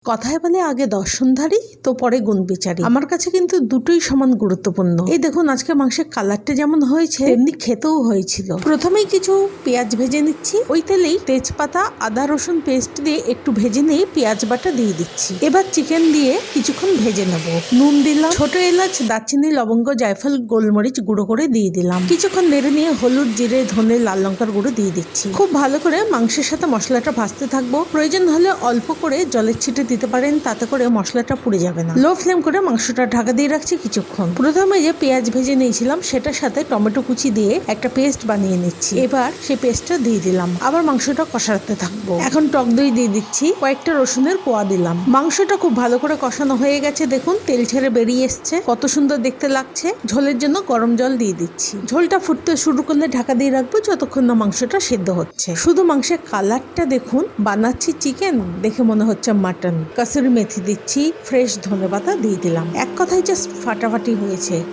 কথায় বলে আগে দর্শনধারী তো পরে গুণ বিচারী। আমার কাছে কিন্তু দুটোই সমান গুরুত্বপূর্ণ। এই দেখুন আজকে মাংসের কালারটা যেমন হয়েছে তেমনি খেতেও হয়েছিল। প্রথমেই কিছু পেঁয়াজ ভেজে নিচ্ছি। ওই তেলেই তেজপাতা আদা রসুন পেস্ট দিয়ে একটু ভেজে নিয়ে পেঁয়াজ বাটা দিয়ে দিচ্ছি। এবার চিকেন দিয়ে কিছুক্ষণ ভেজে নেব। নুন দিলাম, ছোট এলাচ দারচিনি লবঙ্গ জায়ফল গোলমরিচ গুঁড়ো করে দিয়ে দিলাম। কিছুক্ষণ নেড়ে নিয়ে হলুদ জিরে ধনে লাল লঙ্কার গুঁড়ো দিয়ে দিচ্ছি। খুব ভালো করে মাংসের সাথে মশলাটা ভাজতে থাকবো। প্রয়োজন হলে অল্প করে জলের ছিটে দিতে পারেন, তাতে করে মশলাটা পুড়ে যাবে না। লো ফ্লেম করে মাংসটা ঢাকা দিয়ে রাখছি কিছুক্ষণ। প্রথমে যে পেঁয়াজ ভেজে নিয়েছিলাম সেটার সাথে টমেটো কুচি দিয়ে একটা পেস্ট বানিয়ে নিচ্ছি। এবার সেই পেস্টটা দিয়ে দিলাম, আবার মাংসটা কষাতে থাকবো। এখন টক দই দিয়ে দিচ্ছি, কয়েকটা রসুনের কোয়া দিলাম। মাংসটা খুব ভালো করে কষানো হয়ে গেছে, দেখুন তেল ছেড়ে বেরিয়ে এসছে, কত সুন্দর দেখতে লাগছে। ঝোলের জন্য গরম জল দিয়ে দিচ্ছি। ঝোলটা ফুটতে শুরু করলে ঢাকা দিয়ে রাখবো যতক্ষণ না মাংসটা সেদ্ধ হচ্ছে। শুধু মাংসের কালারটা দেখুন, বানাচ্ছি চিকেন, দেখে মনে হচ্ছে মাটন। কাসুরি মেথি দিচ্ছি, ফ্রেশ ধনেপাতা দিয়ে দিলাম। এক কথায় জাস্ট ফাটাফাটি হয়েছে।